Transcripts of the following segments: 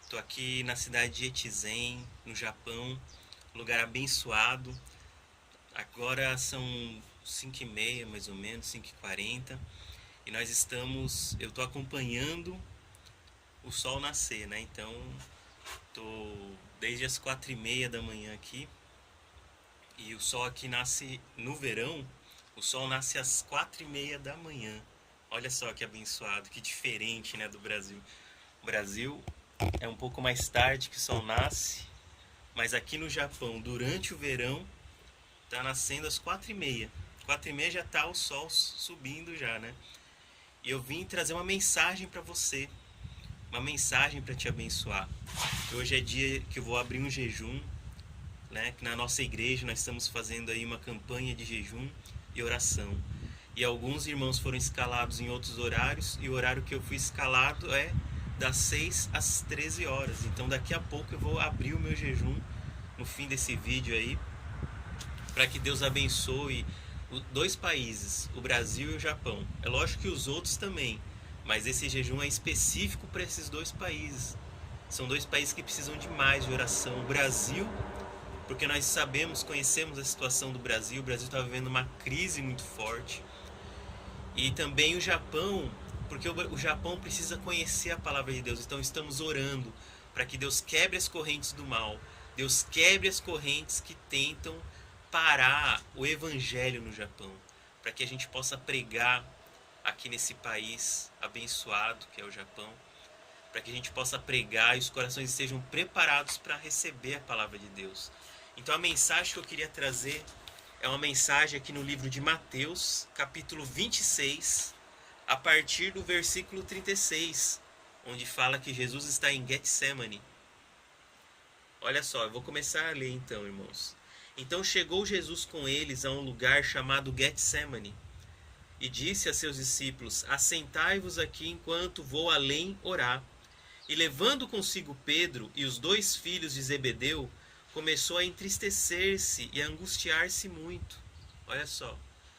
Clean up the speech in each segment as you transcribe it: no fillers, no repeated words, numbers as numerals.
Estou aqui na cidade de Echizen, no Japão, lugar abençoado. Agora são 5h30, mais ou menos, 5h40. E nós estamos, eu estou acompanhando o sol nascer, né? Então, estou desde as 4h30 da manhã aqui. E o sol aqui nasce no verão, o sol nasce às 4h30 da manhã. Olha só que abençoado, que diferente, né, do Brasil. O Brasil é um pouco mais tarde que o sol nasce, mas aqui no Japão, durante o verão, tá nascendo às 4h30. 4h30 já tá o sol subindo já, né? E eu vim trazer uma mensagem para você, uma mensagem para te abençoar. Hoje é dia que eu vou abrir um jejum, né? Que na nossa igreja nós estamos fazendo aí uma campanha de jejum e oração. E alguns irmãos foram escalados em outros horários, e o horário que eu fui escalado é das 6 às 13 horas. Então daqui a pouco eu vou abrir o meu jejum no fim desse vídeo aí, para que Deus abençoe dois países, o Brasil e o Japão. É lógico que os outros também, mas esse jejum é específico para esses dois países. São dois países que precisam de mais de oração. O Brasil, porque nós sabemos, conhecemos a situação do Brasil. O Brasil está vivendo uma crise muito forte. E também o Japão, porque o Japão precisa conhecer a palavra de Deus. Então estamos orando para que Deus quebre as correntes do mal. Deus quebre as correntes que tentam parar o evangelho no Japão. Para que a gente possa pregar aqui nesse país abençoado que é o Japão. Para que a gente possa pregar e os corações estejam preparados para receber a palavra de Deus. Então a mensagem que eu queria trazer é uma mensagem aqui no livro de Mateus, capítulo 26, a partir do versículo 36, onde fala que Jesus está em Getsemane. Olha só, eu vou começar a ler então, irmãos. Então chegou Jesus com eles a um lugar chamado Getsemane, e disse a seus discípulos: assentai-vos aqui enquanto vou além orar. E levando consigo Pedro e os dois filhos de Zebedeu, começou a entristecer-se e a angustiar-se muito. Olha só,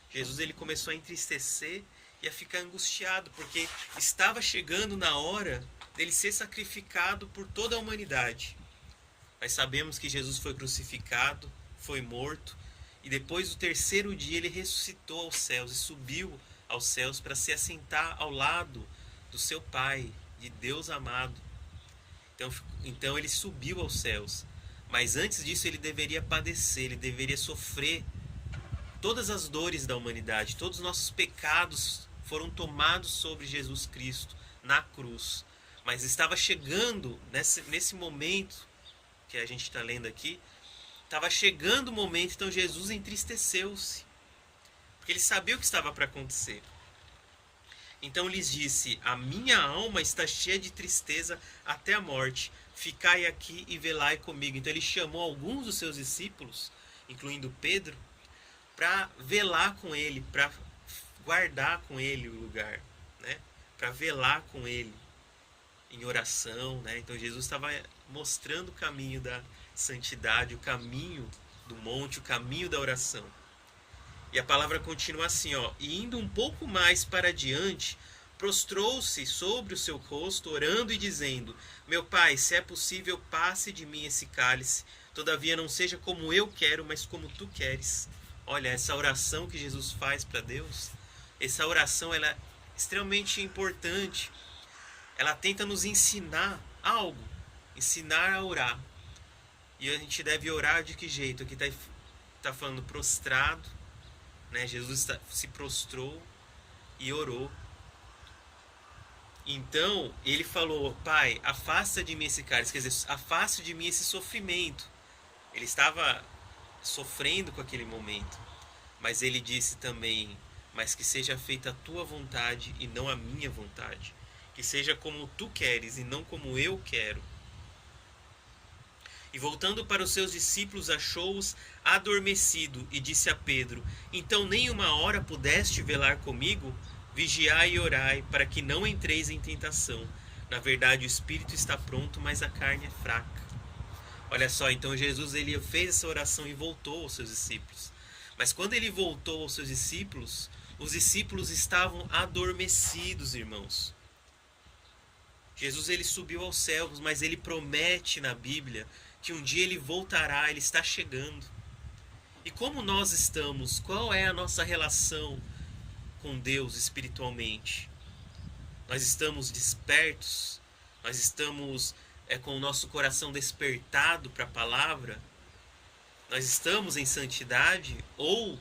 Jesus ele começou a entristecer e a ficar angustiado, porque estava chegando na hora dele ser sacrificado por toda a humanidade. Nós sabemos que Jesus foi crucificado, foi morto, e depois do terceiro dia ele ressuscitou aos céus e subiu aos céus para se assentar ao lado do seu Pai, de Deus amado. Então ele subiu aos céus. Mas antes disso ele deveria padecer, ele deveria sofrer todas as dores da humanidade. Todos os nossos pecados foram tomados sobre Jesus Cristo na cruz. Mas estava chegando, nesse momento que a gente está lendo aqui, estava chegando o momento, então Jesus entristeceu-se. Porque ele sabia o que estava para acontecer. Então lhes disse: a minha alma está cheia de tristeza até a morte. Ficai aqui e velai comigo. Então ele chamou alguns dos seus discípulos, incluindo Pedro, para velar com ele, para guardar com ele o lugar, né? Para velar com ele em oração, né? Então Jesus estava mostrando o caminho da santidade, o caminho do monte, o caminho da oração. E a palavra continua assim, ó: e indo um pouco mais para diante, prostrou-se sobre o seu rosto, orando e dizendo: meu Pai, se é possível, passe de mim esse cálice, todavia não seja como eu quero, mas como tu queres. Olha, essa oração que Jesus faz para Deus, essa oração ela é extremamente importante. Ela tenta nos ensinar algo, ensinar a orar. E a gente deve orar de que jeito? Aqui tá falando prostrado, né? Jesus se prostrou e orou. Então ele falou: Pai, afasta de mim esse cálice, quer dizer, afaste de mim esse sofrimento. Ele estava sofrendo com aquele momento, mas ele disse também: mas que seja feita a tua vontade e não a minha vontade, que seja como tu queres e não como eu quero. E voltando para os seus discípulos, achou-os adormecido e disse a Pedro: então nem uma hora pudeste velar comigo? Vigiai e orai, para que não entreis em tentação. Na verdade, o espírito está pronto, mas a carne é fraca. Olha só, então Jesus ele fez essa oração e voltou aos seus discípulos. Mas quando ele voltou aos seus discípulos, os discípulos estavam adormecidos, irmãos. Jesus ele subiu aos céus, mas ele promete na Bíblia que um dia ele voltará, ele está chegando. E como nós estamos? Qual é a nossa relação com Deus espiritualmente? Nós estamos despertos? Nós estamos com o nosso coração despertado para a palavra? Nós estamos em santidade? Ou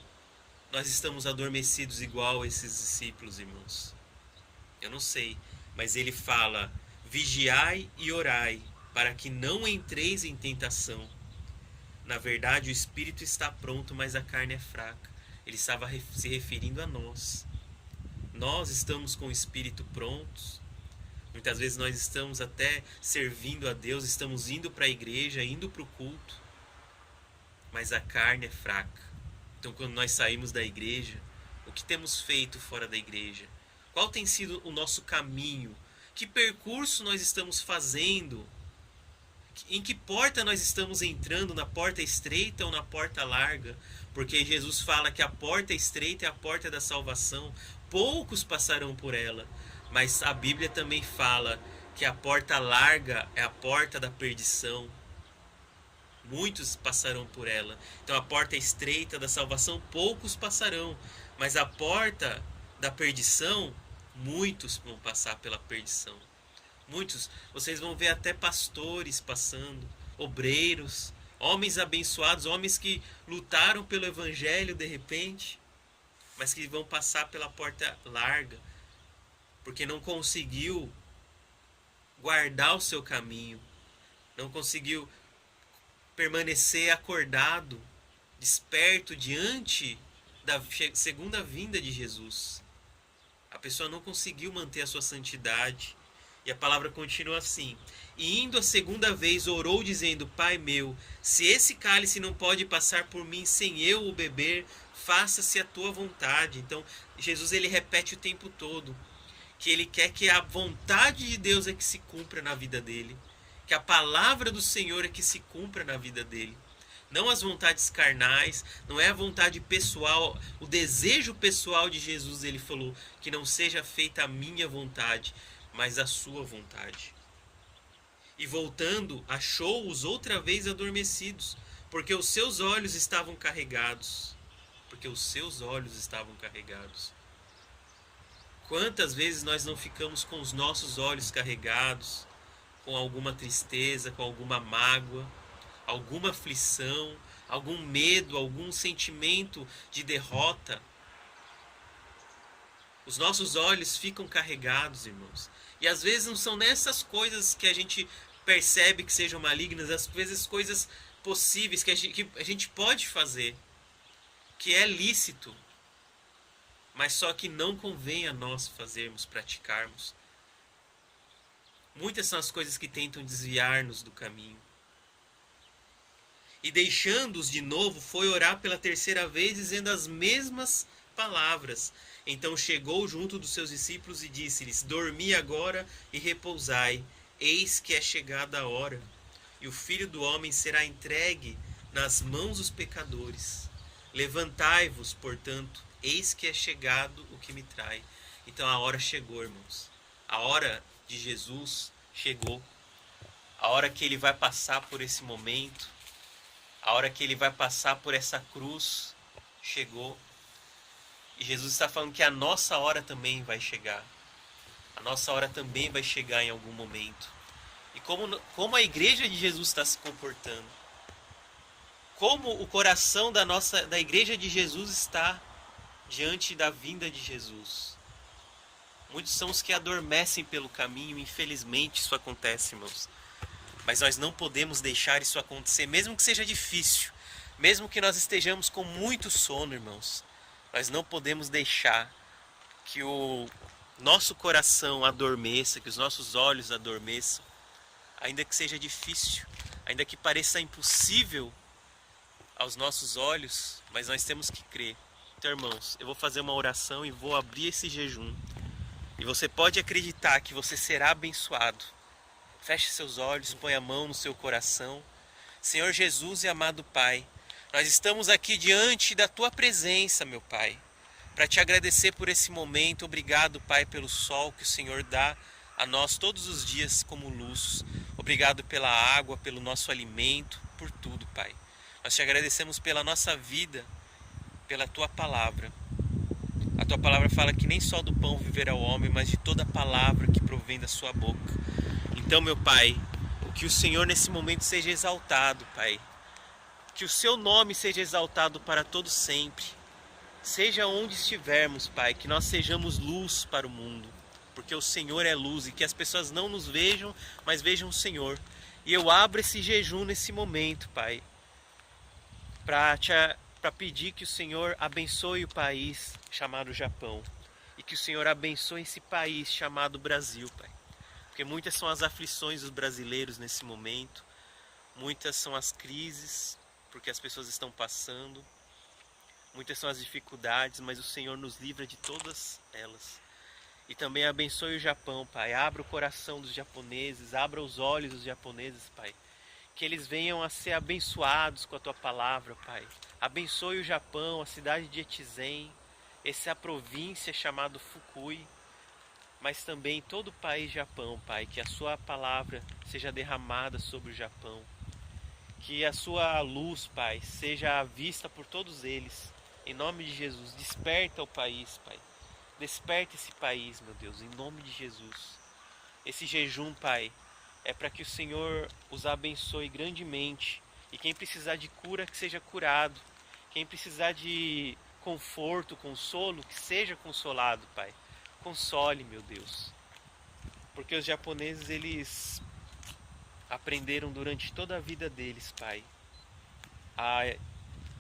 nós estamos adormecidos igual esses discípulos, irmãos? Eu não sei, mas ele fala: vigiai e orai, para que não entreis em tentação. Na verdade, o espírito está pronto, mas a carne é fraca. Ele estava se referindo a nós. Nós estamos com o espírito prontos. Muitas vezes nós estamos até servindo a Deus, estamos indo para a igreja, indo para o culto, mas a carne é fraca. Então, quando nós saímos da igreja, o que temos feito fora da igreja? Qual tem sido o nosso caminho? Que percurso nós estamos fazendo? Em que porta nós estamos entrando? Na porta estreita ou na porta larga? Porque Jesus fala que a porta estreita é a porta da salvação. Poucos passarão por ela. Mas a Bíblia também fala que a porta larga é a porta da perdição. Muitos passarão por ela. Então a porta estreita da salvação, poucos passarão. Mas a porta da perdição, muitos vão passar pela perdição. Muitos, vocês vão ver até pastores passando, obreiros, homens abençoados, homens que lutaram pelo evangelho de repente, mas que vão passar pela porta larga, porque não conseguiu guardar o seu caminho, não conseguiu permanecer acordado, desperto diante da segunda vinda de Jesus. A pessoa não conseguiu manter a sua santidade. E a palavra continua assim: e indo a segunda vez orou dizendo: Pai meu, se esse cálice não pode passar por mim sem eu o beber, faça-se a tua vontade. Então Jesus ele repete o tempo todo que ele quer que a vontade de Deus é que se cumpra na vida dele, que a palavra do Senhor é que se cumpra na vida dele. Não as vontades carnais, não é a vontade pessoal, o desejo pessoal de Jesus. Ele falou que não seja feita a minha vontade, mas a sua vontade. E voltando, achou-os outra vez adormecidos, porque os seus olhos estavam carregados. Porque os seus olhos estavam carregados. Quantas vezes nós não ficamos com os nossos olhos carregados, com alguma tristeza, com alguma mágoa, alguma aflição, algum medo, algum sentimento de derrota? Os nossos olhos ficam carregados, irmãos. E às vezes não são nessas coisas que a gente percebe que sejam malignas, às vezes coisas possíveis que a gente pode fazer, que é lícito, mas só que não convém a nós fazermos, praticarmos. Muitas são as coisas que tentam desviar-nos do caminho. E deixando-os de novo, foi orar pela terceira vez, dizendo as mesmas palavras. Então chegou junto dos seus discípulos e disse-lhes: dormi agora e repousai, eis que é chegada a hora, e o Filho do Homem será entregue nas mãos dos pecadores. Levantai-vos, portanto, eis que é chegado o que me trai. Então a hora chegou, irmãos. A hora de Jesus chegou. A hora que ele vai passar por esse momento, a hora que ele vai passar por essa cruz, chegou. E Jesus está falando que a nossa hora também vai chegar. A nossa hora também vai chegar em algum momento. E como a igreja de Jesus está se comportando? Como o coração da igreja de Jesus está diante da vinda de Jesus? Muitos são os que adormecem pelo caminho, infelizmente isso acontece, irmãos. Mas nós não podemos deixar isso acontecer, mesmo que seja difícil, mesmo que nós estejamos com muito sono, irmãos. Nós não podemos deixar que o nosso coração adormeça, que os nossos olhos adormeçam, ainda que seja difícil, ainda que pareça impossível aos nossos olhos, mas nós temos que crer. Então, irmãos, eu vou fazer uma oração e vou abrir esse jejum. E você pode acreditar que você será abençoado. Feche seus olhos, põe a mão no seu coração. Senhor Jesus e amado Pai, nós estamos aqui diante da Tua presença, meu Pai, para Te agradecer por esse momento. Obrigado, Pai, pelo sol que o Senhor dá a nós todos os dias como luz. Obrigado pela água, pelo nosso alimento, por tudo, Pai. Nós te agradecemos pela nossa vida, pela tua palavra. A tua palavra fala que nem só do pão viverá o homem, mas de toda palavra que provém da sua boca. Então, meu Pai, que o Senhor nesse momento seja exaltado, Pai. Que o seu nome seja exaltado para todo sempre. Seja onde estivermos, Pai, que nós sejamos luz para o mundo. Porque o Senhor é luz e que as pessoas não nos vejam, mas vejam o Senhor. E eu abro esse jejum nesse momento, Pai, para pedir que o Senhor abençoe o país chamado Japão. E que o Senhor abençoe esse país chamado Brasil, Pai. Porque muitas são as aflições dos brasileiros nesse momento. Muitas são as crises, porque as pessoas estão passando. Muitas são as dificuldades, mas o Senhor nos livra de todas elas. E também abençoe o Japão, Pai. Abra o coração dos japoneses, abra os olhos dos japoneses, Pai. Que eles venham a ser abençoados com a Tua palavra, Pai. Abençoe o Japão, a cidade de Echizen, essa província chamada Fukui, mas também todo o país Japão, Pai. Que a Sua palavra seja derramada sobre o Japão. Que a Sua luz, Pai, seja vista por todos eles. Em nome de Jesus, desperta o país, Pai. Desperta esse país, meu Deus, em nome de Jesus. Esse jejum, Pai, é para que o Senhor os abençoe grandemente. E quem precisar de cura, que seja curado. Quem precisar de conforto, consolo, que seja consolado, Pai. Console, meu Deus. Porque os japoneses, eles aprenderam durante toda a vida deles, Pai, a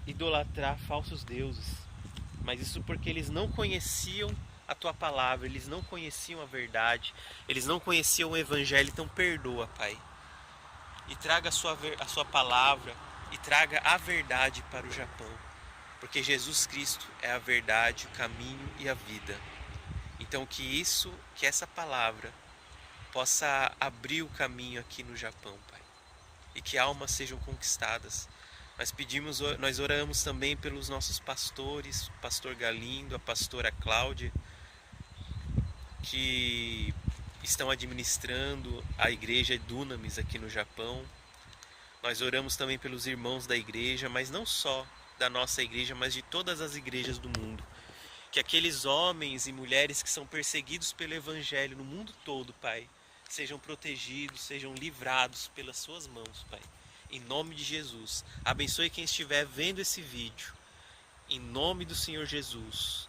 idolatrar falsos deuses. Mas isso porque eles não conheciam a Tua palavra, eles não conheciam a verdade, eles não conheciam o Evangelho. Então perdoa, Pai, e traga a sua palavra e traga a verdade para o Japão, porque Jesus Cristo é a verdade, o caminho e a vida. Então que essa palavra possa abrir o caminho aqui no Japão, Pai, e que almas sejam conquistadas. Nós oramos também pelos nossos pastores, o pastor Galindo, a pastora Cláudia, que estão administrando a igreja Dunamis aqui no Japão. Nós oramos também pelos irmãos da igreja, mas não só da nossa igreja, mas de todas as igrejas do mundo. Que aqueles homens e mulheres que são perseguidos pelo Evangelho no mundo todo, Pai, sejam protegidos, sejam livrados pelas suas mãos, Pai. Em nome de Jesus. Abençoe quem estiver vendo esse vídeo. Em nome do Senhor Jesus.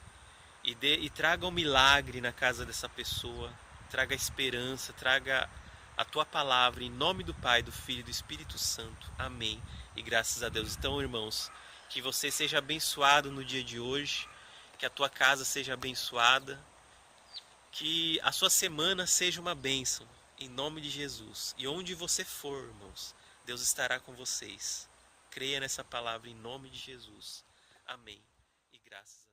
E traga um milagre na casa dessa pessoa. Traga esperança, traga a Tua palavra. Em nome do Pai, do Filho e do Espírito Santo. Amém. E graças a Deus. Então, irmãos, que você seja abençoado no dia de hoje. Que a tua casa seja abençoada. Que a sua semana seja uma bênção. Em nome de Jesus. E onde você for, irmãos, Deus estará com vocês. Creia nessa palavra em nome de Jesus. Amém. E graças a Deus.